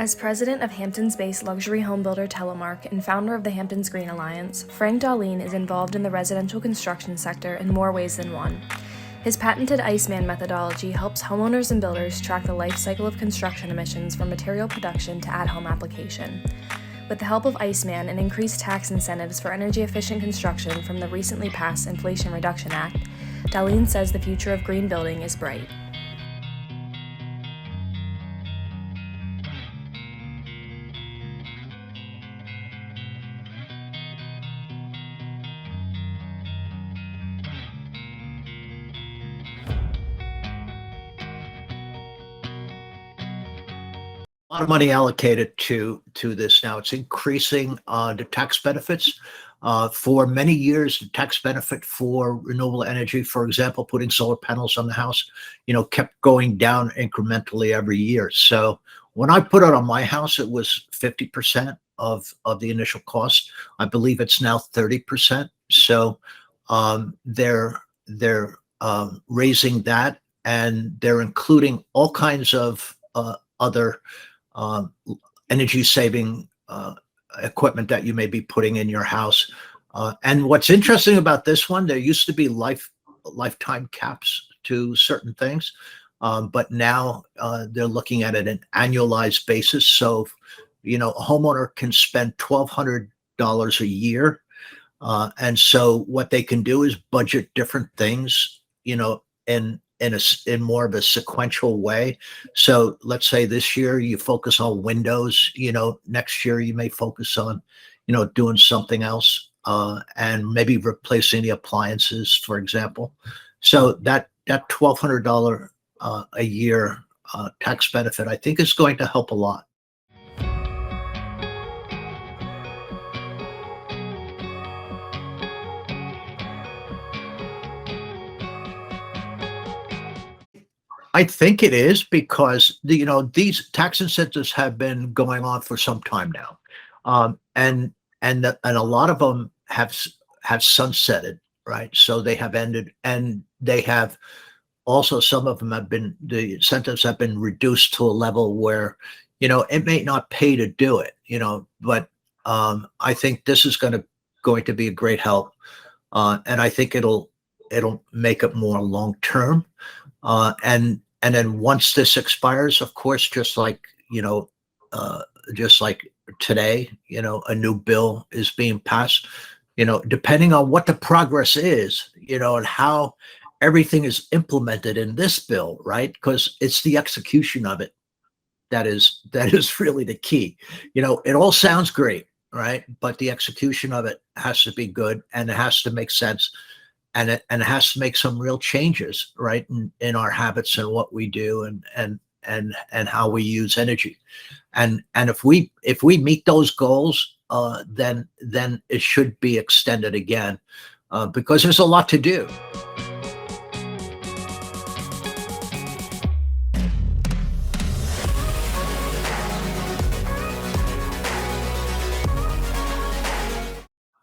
As president of Hamptons-based luxury home builder Telemark and founder of the Hamptons Green Alliance, Frank Dalene is involved in the residential construction sector in more ways than one. His patented ICEMAN methodology helps homeowners and builders track the life cycle of construction emissions from material production to at-home application. With the help of ICEMAN and increased tax incentives for energy-efficient construction from the recently passed Inflation Reduction Act, Dalene says the future of green building is bright. A lot of money allocated to this now. It's increasing the tax benefits. For many years, the tax benefit for renewable energy, for example, putting solar panels on the house, kept going down incrementally every year. So when I put it on my house, it was 50% of the initial cost. I believe it's now 30%. So they're raising that, and they're including all kinds of other um, energy saving equipment that you may be putting in your house. And what's interesting about this one, there used to be lifetime caps to certain things, but now they're looking at it an annualized basis. So, a homeowner can spend $1,200 a year. And so what they can do is budget different things, in more of a sequential way. So let's say this year you focus on windows, next year you may focus on, doing something else, and maybe replacing the appliances, for example. So that $1,200 a year tax benefit, I think, is going to help a lot. I think it is because these tax incentives have been going on for some time now, and a lot of them have sunsetted, right? So they have ended, and they have also, some of them have been, the incentives have been reduced to a level where it may not pay to do it, but I think this is going to be a great help, and I think it'll make it more long term. And then once this expires, of course, just like today, a new bill is being passed. Depending on what the progress is, and how everything is implemented in this bill, right? Because it's the execution of it that is really the key. It all sounds great, right? But the execution of it has to be good, and it has to make sense, and it has to make some real changes, right, in our habits and what we do, and how we use energy. And if we meet those goals, then it should be extended again, because there's a lot to do.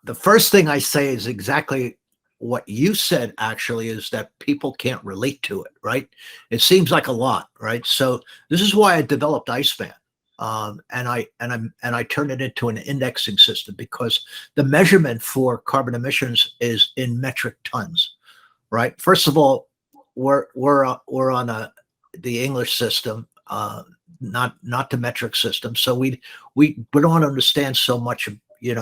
The first thing I say is exactly what you said, actually, is that people can't relate to it, right? It seems like a lot, right? So this is why I developed Iceman. And I turned it into an indexing system, because the measurement for carbon emissions is in metric tons, right? First of all, we're on the English system, not the metric system. So we don't understand so much,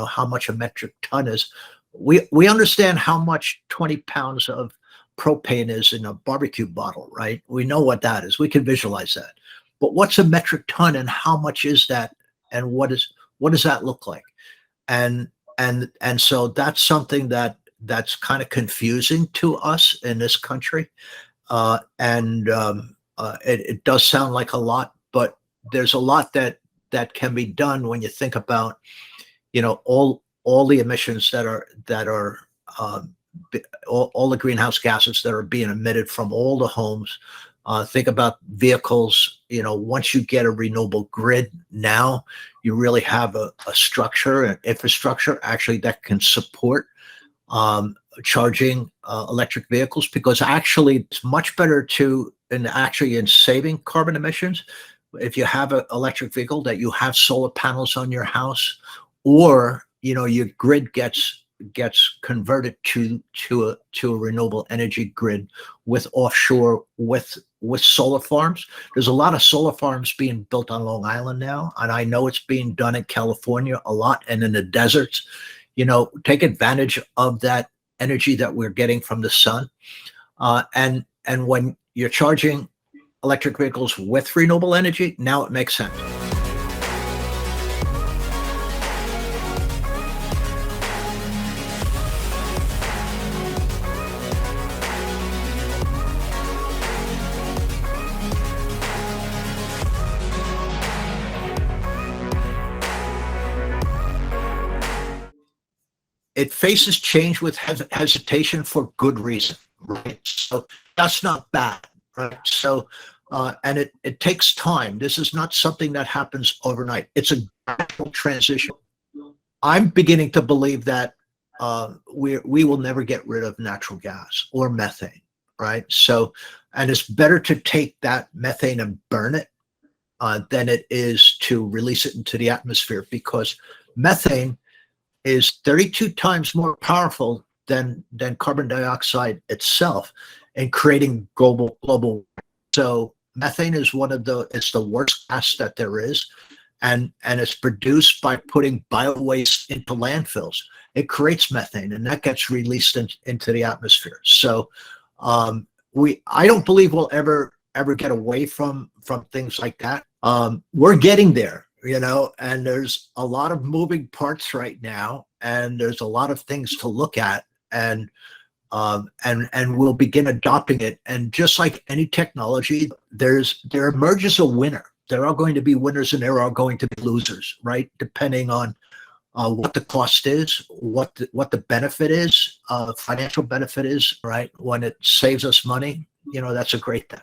how much a metric ton is. We understand how much 20 pounds of propane is in a barbecue bottle, right? We know what that is. We can visualize that. But what's a metric ton, and how much is that, and what does that look like? And so that's something that's kind of confusing to us in this country. It does sound like a lot, but there's a lot that can be done when you think about, all the emissions that are all the greenhouse gases that are being emitted from all the homes. Think about vehicles. Once you get a renewable grid, now you really have a structure, an infrastructure, actually, that can support charging electric vehicles, because actually it's much better in saving carbon emissions, if you have an electric vehicle, that you have solar panels on your house, or your grid gets converted to a renewable energy grid with offshore with solar farms. There's a lot of solar farms being built on Long Island now, and I know it's being done in California a lot and in the deserts. Take advantage of that energy that we're getting from the sun, and when you're charging electric vehicles with renewable energy, now it makes sense. It faces change with hesitation for good reason, right? So that's not bad, right? So, and it takes time. This is not something that happens overnight. It's a gradual transition. I'm beginning to believe that we will never get rid of natural gas or methane, right? So, and it's better to take that methane and burn it than it is to release it into the atmosphere, because methane is 32 times more powerful than carbon dioxide itself in creating global. So methane is it's the worst gas that there is, and it's produced by putting bio-waste into landfills. It creates methane, and that gets released into the atmosphere. So I don't believe we'll ever get away from things like that. We're getting there. And there's a lot of moving parts right now, and there's a lot of things to look at, and we'll begin adopting it. And just like any technology, there emerges a winner. There are going to be winners and there are going to be losers, right? Depending on what the cost is, what the benefit is, financial benefit is, right? When it saves us money, that's a great thing.